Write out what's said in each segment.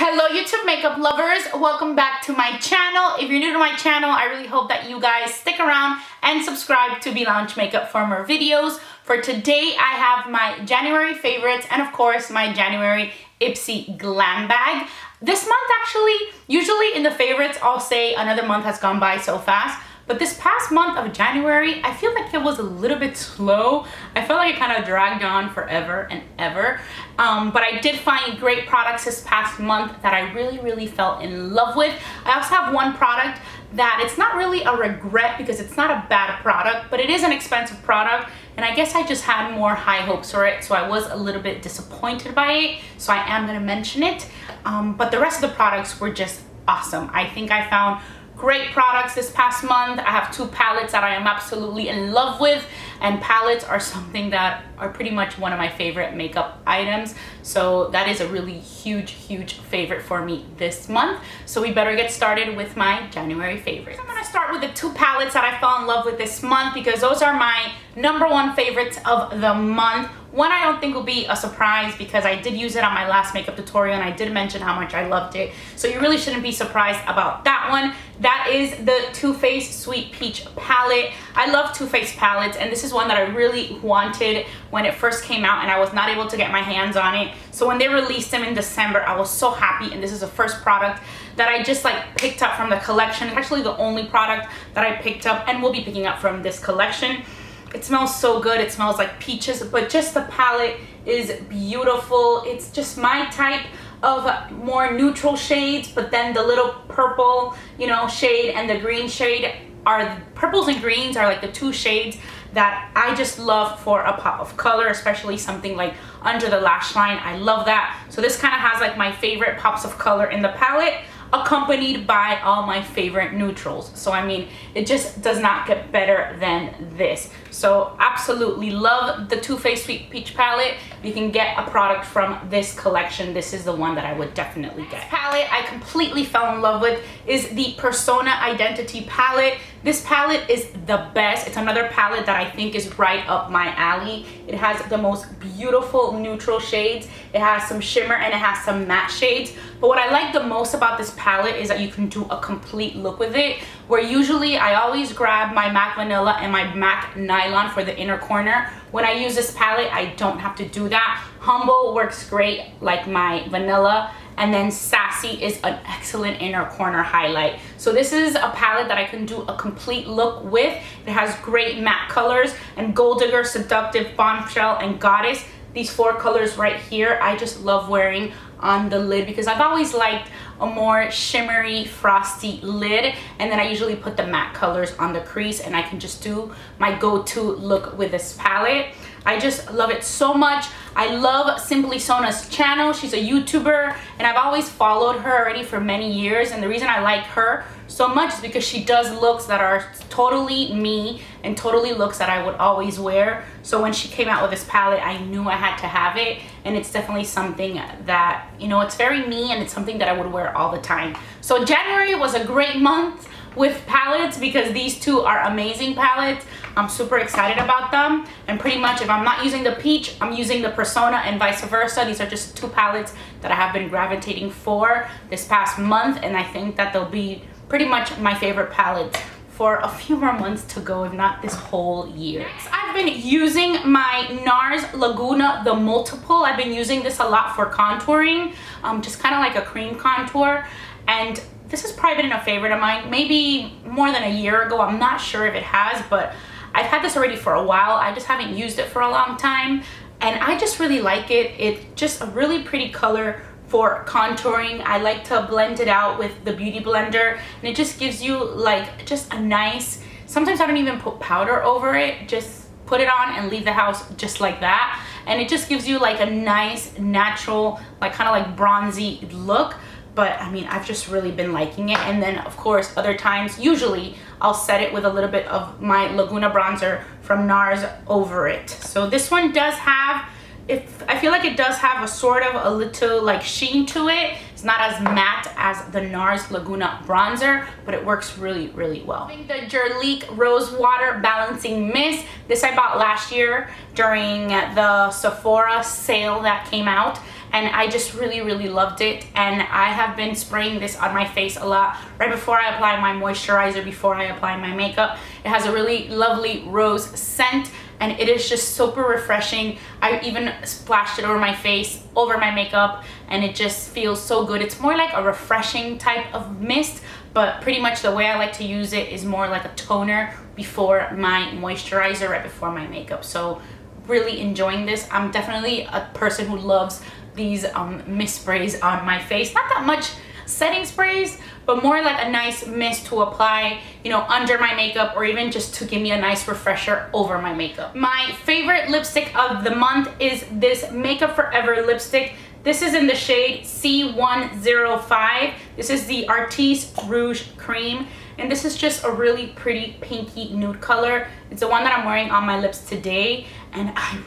Hello YouTube makeup lovers, welcome back to my channel. If you're new to my channel, I really hope that you guys stick around and subscribe to Be Lounge Makeup for more videos. For today, I have my January favorites and of course my January Ipsy Glam Bag. This month actually, usually in the favorites, I'll say another month has gone by so fast. But this past month of January, I feel like it was a little bit slow. I felt like it kind of dragged on forever and ever. But I did find great products this past month that I really fell in love with. I also have one product that it's not really a regret because it's not a bad product, but it is an expensive product. And I guess I just had more high hopes for it, so I was a little bit disappointed by it. So I am gonna mention it. But the rest of the products were just awesome. I think I found great products this past month. I have two palettes that I am absolutely in love with, and palettes are something that are pretty much one of my favorite makeup items. So that is a really huge favorite for me this month. So we better get started with my January favorites. I'm gonna start with the two palettes that I fell in love with this month because those are my #1 favorites of the month. One I don't think will be a surprise because I did use it on my last makeup tutorial and I did mention how much I loved it. So you really shouldn't be surprised about that one. That is the Too Faced Sweet Peach palette. I love Too Faced palettes, and this is one that I really wanted when it first came out and I was not able to get my hands on it. So when they released them in December, I was so happy, and this is the first product that I just like picked up from the collection. It's actually the only product that I picked up and will be picking up from this collection. It smells so good. It smells like peaches, but just the palette is beautiful. It's just my type of more neutral shades, but then the little purple, you know, shade and the green shade are, purples and greens are like the two shades that I just love for a pop of color, especially something like under the lash line. I love that. So this kind of has like my favorite pops of color in the palette, accompanied by all my favorite neutrals. So I mean, it just does not get better than this. So absolutely love the Too Faced Sweet Peach palette. You can get a product from this collection. This is the one that I would definitely get. This palette I completely fell in love with is the Persona Identity palette. This palette is the best. It's another palette that I think is right up my alley. It has the most beautiful neutral shades. It has some shimmer and it has some matte shades. But what I like the most about this palette is that you can do a complete look with it, where usually I always grab my MAC Vanilla and my MAC Nylon for the inner corner. When I use this palette, I don't have to do that. Humble works great like my Vanilla, and then Sassy is an excellent inner corner highlight. So this is a palette that I can do a complete look with. It has great matte colors, and Gold Digger, Seductive, Bombshell, and Goddess. These four colors right here, I just love wearing on the lid because I've always liked a more shimmery, frosty lid, and then I usually put the matte colors on the crease, and I can just do my go-to look with this palette. I just love it so much. I love Simply Sona's channel. She's a YouTuber, and I've always followed her already for many years, and the reason I like her so much is because she does looks that are totally me and totally looks that I would always wear. So when she came out with this palette, I knew I had to have it, and it's definitely something that, you know, it's very me, and it's something that I would wear all the time. So January was a great month with palettes because these two are amazing palettes. I'm super excited about them, and pretty much if I'm not using the peach, I'm using the Persona and vice versa. These are just two palettes that I have been gravitating for this past month, and I think that they'll be pretty much my favorite palettes for a few more months to go, if not this whole year. Next, I've been using my Nars Laguna, the multiple. I've been using this a lot for contouring, just kind of like a cream contour, and this has probably been a favorite of mine, maybe more than a year ago. I'm not sure if it has, but I've had this already for a while. I just haven't used it for a long time, and I just really like it. It's just a really pretty color for contouring. I like to blend it out with the Beauty Blender, and it just gives you like just a nice, sometimes I don't even put powder over it, just put it on and leave the house just like that, and it just gives you like a nice natural, like kind of like bronzy look. But I mean, I've just really been liking it. And then of course other times, usually I'll set it with a little bit of my Laguna bronzer from Nars over it. So this one does have, I feel like it does have a sort of a little like sheen to it. It's It's not as matte as the Nars Laguna bronzer, but it works really, really well. The Jurlique Rose Water Balancing Mist. This I bought last year during the Sephora sale that came out, and I just really, really loved it. And I have been spraying this on my face a lot right before I apply my moisturizer, before I apply my makeup. It has a really lovely rose scent, and it is just super refreshing. I even splashed it over my face, over my makeup, and it just feels so good. It's more like a refreshing type of mist, but pretty much the way I like to use it is more like a toner before my moisturizer, right before my makeup. So really enjoying this. I'm definitely a person who loves these mist sprays on my face. Not that much setting sprays, but more like a nice mist to apply, you know, under my makeup, or even just to give me a nice refresher over my makeup. My favorite lipstick of the month is this Makeup Forever lipstick. This is in the shade C105. This is the Artiste Rouge Cream, and this is just a really pretty pinky nude color. It's the one that I'm wearing on my lips today, and I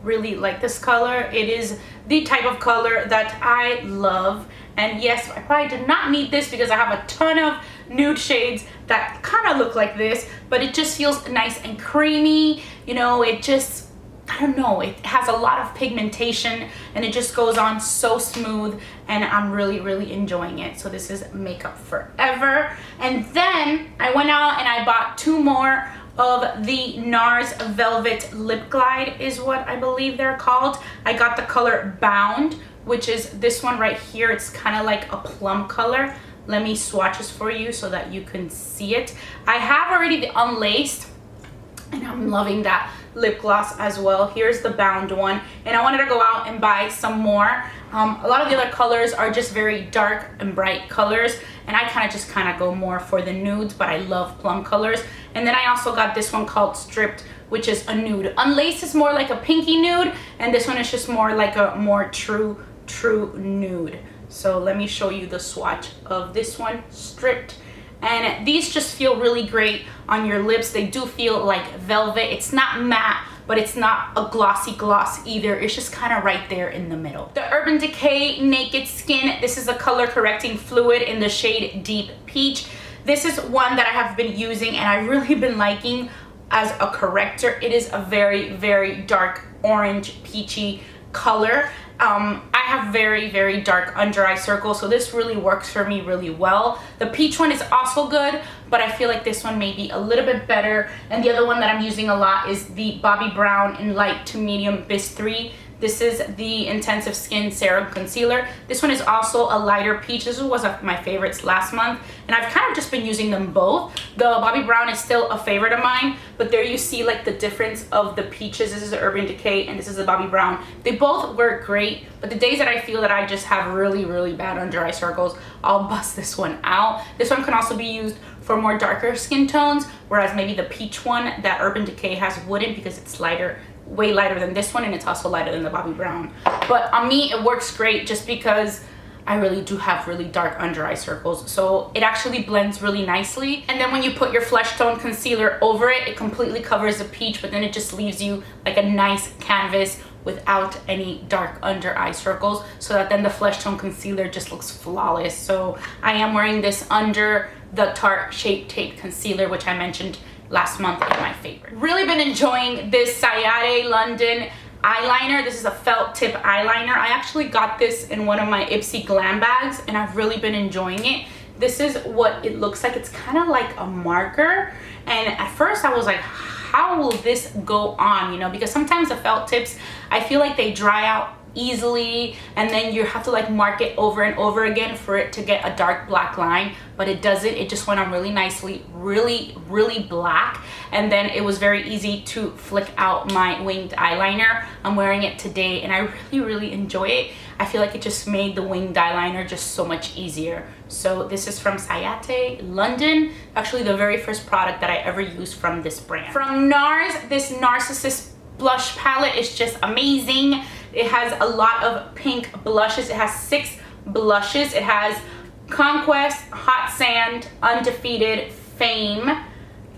really like this color. It is the type of color that I love. And yes, I probably did not need this because I have a ton of nude shades that kind of look like this, but it just feels nice and creamy. You know, it just, I don't know, it has a lot of pigmentation and it just goes on so smooth, and I'm really enjoying it. So this is Makeup Forever. And then I went out and I bought two more of the Nars Velvet Lip Glide is what I believe they're called. I got the color Bound, which is this one right here. It's kind of like a plum color. Let me swatch this for you so that you can see it. I have already the Unlaced, and I'm loving that lip gloss as well. Here's the Bound one, and I wanted to go out and buy some more. A lot of the other colors are just very dark and bright colors, and I kind of go more for the nudes, but I love plum colors. And then I also got this one called Stripped, which is a nude. Unlaced is more like a pinky nude, and this one is just more like a more true nude. So let me show you the swatch of this one, Stripped. And these just feel really great on your lips. They do feel like velvet. It's not matte, but it's not a glossy gloss either. It's just kind of right there in the middle. The Urban Decay Naked Skin. This is a color correcting fluid in the shade Deep Peach. This is one that I have been using and I've really been liking as a corrector. It is a very dark orange peachy color. I have very dark under eye circles, so this really works for me really well. The peach one is also good, but I feel like this one may be a little bit better. And the other one that I'm using a lot is the Bobbi Brown in Light to Medium Bis 3. This is the Intensive Skin Serum Concealer. This one is also a lighter peach. This was one of my favorites last month, and I've kind of just been using them both. The Bobbi Brown is still a favorite of mine, but there you see like the difference of the peaches. This is the Urban Decay and this is the Bobbi Brown. They both work great, but the days that I feel that I just have really bad under eye circles, I'll bust this one out. This one can also be used for more darker skin tones, whereas maybe the peach one that Urban Decay has wouldn't, because it's lighter, way lighter than this one, and it's also lighter than the Bobbi Brown. But on me it works great just because I really do have really dark under eye circles, so it actually blends really nicely. And then when you put your flesh tone concealer over it, it completely covers the peach, but then it just leaves you like a nice canvas without any dark under eye circles, so that then the flesh tone concealer just looks flawless. So I am wearing this under the Tarte Shape Tape concealer, which I mentioned last month in my favorite. Really been enjoying this Ciate London eyeliner. This is a felt tip eyeliner. I actually got this in one of my Ipsy Glam bags, and I've really been enjoying it. This is what it looks like. It's kind of like a marker, and at first I was like, how will this go on, you know, because sometimes the felt tips, I feel like they dry out easily, and then you have to like mark it over and over again for it to get a dark black line, but it doesn't. It just went on really nicely, really black, and then it was very easy to flick out my winged eyeliner. I'm wearing it today and I really enjoy it. I feel like it just made the winged eyeliner just so much easier. So this is from Ciate London, actually the very first product that I ever used from this brand. From Nars, this Narcissist blush palette is just amazing. It has a lot of pink blushes. It has 6 blushes. It has Conquest, Hot Sand, Undefeated, Fame.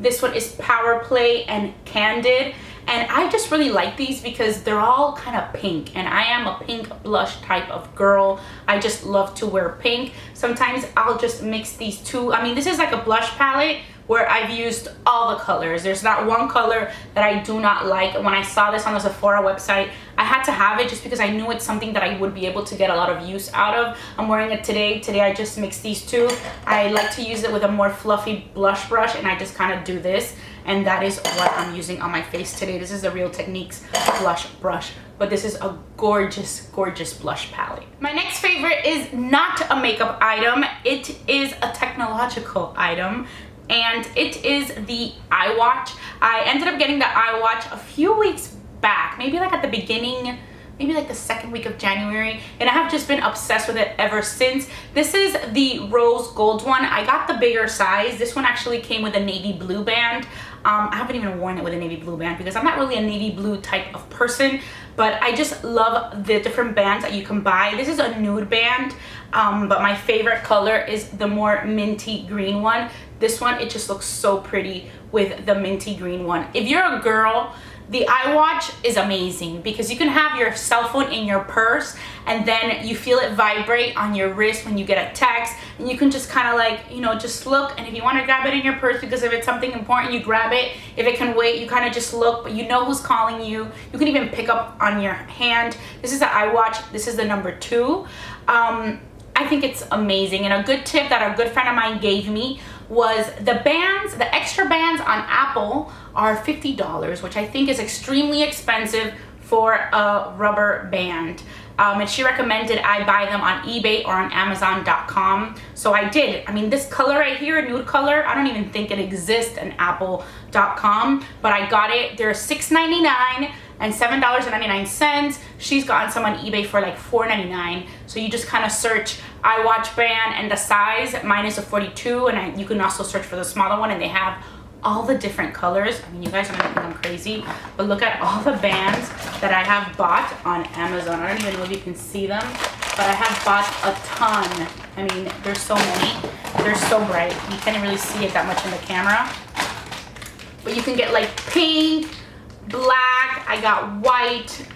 This one is Power Play and Candid. And I just really like these because they're all kind of pink, and I am a pink blush type of girl. I just love to wear pink. Sometimes I'll just mix these two. I mean, this is like a blush palette where I've used all the colors. There's not one color that I do not like. When I saw this on the Sephora website, I had to have it just because I knew it's something that I would be able to get a lot of use out of. I'm wearing it today. Today I just mixed these two. I like to use it with a more fluffy blush brush, and I just kind of do this. And that is what I'm using on my face today. This is the Real Techniques blush brush, but this is a gorgeous, gorgeous blush palette. My next favorite is not a makeup item. It is a technological item, and it is the iWatch. I ended up getting the iWatch a few weeks back, maybe like at the beginning, maybe like the second week of January, and I have just been obsessed with it ever since. This is the rose gold one. I got the bigger size. This one actually came with a navy blue band. I haven't even worn it with a navy blue band because I'm not really a navy blue type of person, but I just love the different bands that you can buy. This is a nude band, but my favorite color is the more minty green one. This one, it just looks so pretty with the minty green one. If you're a girl, the iWatch is amazing because you can have your cell phone in your purse, and then you feel it vibrate on your wrist when you get a text, and you can just kind of like, you know, just look. And if you want to grab it in your purse, because if it's something important, you grab it. If it can wait, you kind of just look, but you know who's calling you. You can even pick up on your hand. This is the iWatch. This is the number 2. I think it's amazing. And a good tip that a good friend of mine gave me was the bands, the extra bands on Apple are $50, which I think is extremely expensive for a rubber band. And she recommended I buy them on eBay or on Amazon.com. So I did. I mean, this color right here, nude color, I don't even think it exists in Apple.com, but I got it. They're $6.99 and $7.99. She's gotten some on eBay for like $4.99. So you just kind of search iWatch band and the size. Mine is a 42, and you can also search for the smaller one, and they have all the different colors. I mean, you guys are gonna think I'm crazy, but look at all the bands that I have bought on Amazon. I don't even know if you can see them, but I have bought a ton. I mean, there's so many. They're so bright. You can't really see it that much in the camera, but you can get like pink, black. I got white.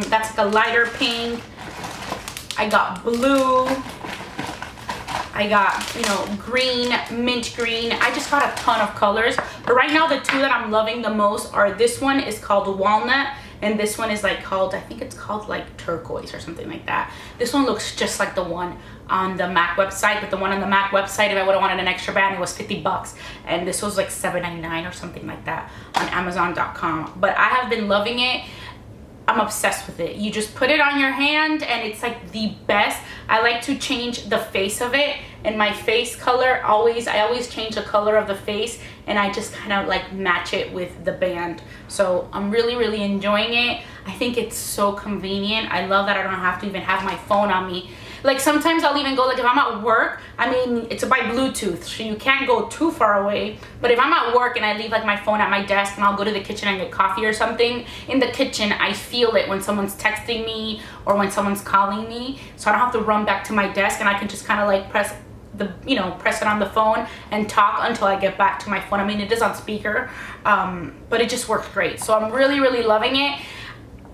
That's like a lighter pink. I got blue. I got, you know, green, mint green. I just got a ton of colors. But right now, the two that I'm loving the most are, this one is called Walnut, and this one is like called, I think it's called like turquoise or something like that. This one looks just like the one on the MAC website, but the one on the MAC website, if I would have wanted an extra band, it was $50, and this was like $7.99 or something like that on Amazon.com. But I have been loving it. I'm obsessed with it. You just put it on your hand, and it's like the best. I like to change the face of it, and my face color, I always change the color of the face, and I just kind of like match it with the band. So I'm really, really enjoying it. I think it's so convenient. I love that I don't have to even have my phone on me. Like sometimes I'll even go, like if I'm at work, I mean, it's by Bluetooth, so you can't go too far away. But if I'm at work and I leave like my phone at my desk and I'll go to the kitchen and get coffee or something, in the kitchen, I feel it when someone's texting me or when someone's calling me. So I don't have to run back to my desk, and I can just kind of like press it on the phone and talk until I get back to my phone. I mean, it is on speaker, but it just works great. So I'm really, really loving it.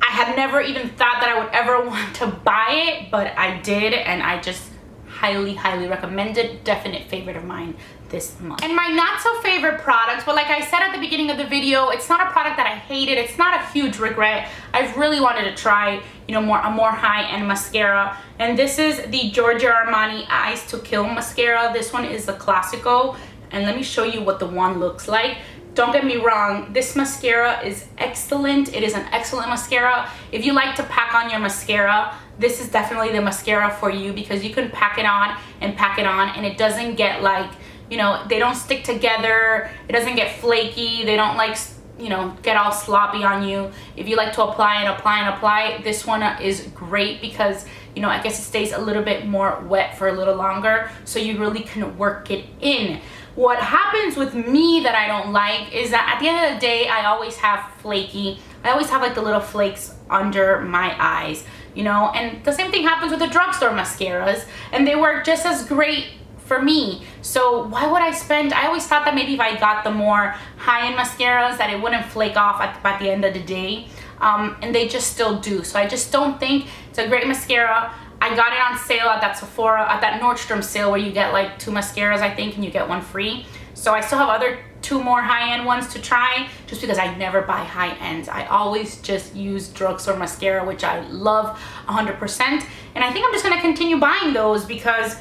I had never even thought that I would ever want to buy it, but I did, and I just highly, highly recommend it. Definite favorite of mine this month. And my not so favorite products, but like I said at the beginning of the video, it's not a product that I hated. It's not a huge regret. I've really wanted to try, you know, a more high-end mascara, and this is the Giorgio Armani Eyes to Kill mascara. This one is the Classico, and let me show you what the one looks like. Don't get me wrong, this mascara is excellent. It is an excellent mascara. If you like to pack on your mascara, this is definitely the mascara for you, because you can pack it on and pack it on, and it doesn't get like, you know, they don't stick together. It doesn't get flaky. They don't like, you know, get all sloppy on you. If you like to apply and apply and apply, this one is great because, you know, I guess it stays a little bit more wet for a little longer, so you really can work it in. What happens with me that I don't like is that at the end of the day, I always have I always have like the little flakes under my eyes, you know, and the same thing happens with the drugstore mascaras, and they work just as great for me. So why would I spend? I always thought that maybe if I got the more high-end mascaras that it wouldn't flake off at the end of the day, and they just still do. So I just don't think it's a great mascara. I got it on sale at that Sephora, at that Nordstrom sale where you get like 2 mascaras, I think, and you get 1 free. So I still have other 2 more high-end ones to try, just because I never buy high-ends. I always just use drugstore mascara, which I love 100%. And I think I'm just gonna continue buying those because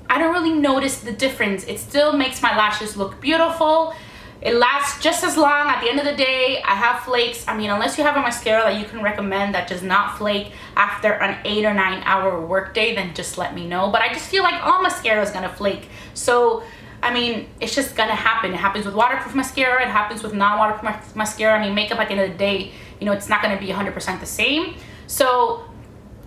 I don't really notice the difference. It still makes my lashes look beautiful. It lasts just as long. At the end of the day, I have flakes. I mean, unless you have a mascara that you can recommend that does not flake after an 8 or 9 hour workday, then just let me know. But I just feel like all mascara is gonna flake. So, I mean, it's just gonna happen. It happens with waterproof mascara. It happens with non-waterproof mascara. I mean, makeup at the end of the day, you know, it's not gonna be 100% the same. So,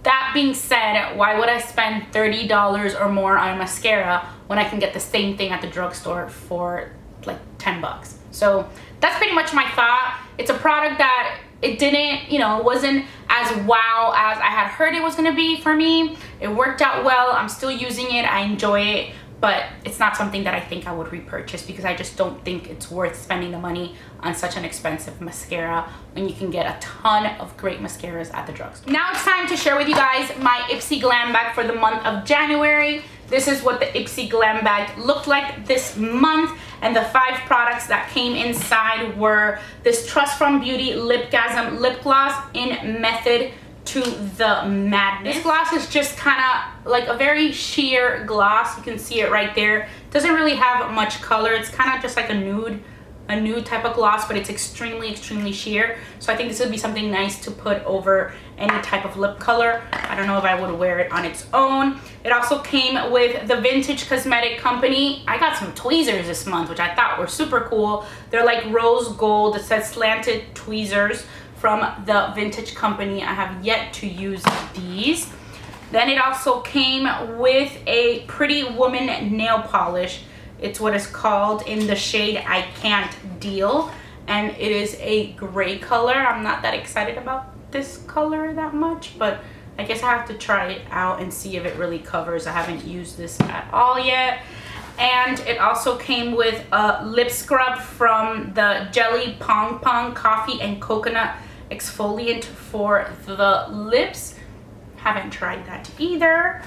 that being said, why would I spend $30 or more on mascara when I can get the same thing at the drugstore for like 10 bucks? So that's pretty much my thought. It's a product that it didn't, you know, wasn't as wow as I had heard it was gonna be for me. It worked out well. I'm still using it. I enjoy it, but it's not something that I think I would repurchase because I just don't think it's worth spending the money on such an expensive mascara when you can get a ton of great mascaras at the drugstore. Now it's time to share with you guys my Ipsy Glam Bag for the month of January. This is what the Ipsy Glam Bag looked like this month, and the 5 products that came inside were this Trust from Beauty Lipgasm lip gloss in Method to the Madness. This gloss is just kind of like a very sheer gloss. You can see it right there. Doesn't really have much color. It's kind of just like a nude type of gloss, but it's extremely sheer. So I think this would be something nice to put over any type of lip color. I don't know if I would wear it on its own. It also came with the Vintage Cosmetic company. I got some tweezers this month, which I thought were super cool. They're like rose gold. It says Slanted tweezers from the Vintage company. I have yet to use these. Then it also came with a Pretty Woman nail polish. It's what it's called, in the shade I Can't Deal, and it is a gray color. I'm not that excited about this color that much, but I guess I have to try it out and see if it really covers. I haven't used this at all yet. And it also came with a lip scrub from the Jelly Pong Coffee and Coconut Exfoliant for the lips. Haven't tried that either.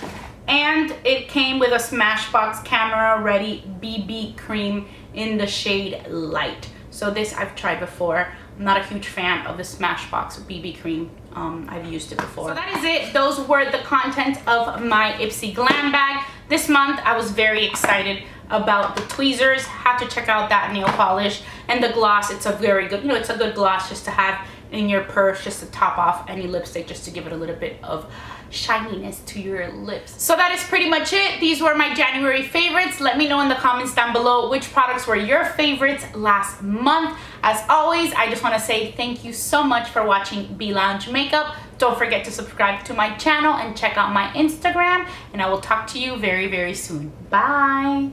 And it came with a Smashbox Camera Ready BB cream in the shade Light. So this I've tried before. I'm not a huge fan of the Smashbox BB cream. I've used it before. So that is it. Those were the content of my Ipsy Glam Bag. This month I was very excited about the tweezers. Have to check out that nail polish and the gloss. It's a very good, you know, it's a good gloss just to have in your purse, just to top off any lipstick, just to give it a little bit of shininess to your lips. So that is pretty much it. These were my January favorites. Let me know in the comments down below which products were your favorites last month. As always, I just want to say thank you so much for watching Be Lounge Makeup. Don't forget to subscribe to my channel and check out my Instagram, and I will talk to you very soon. Bye.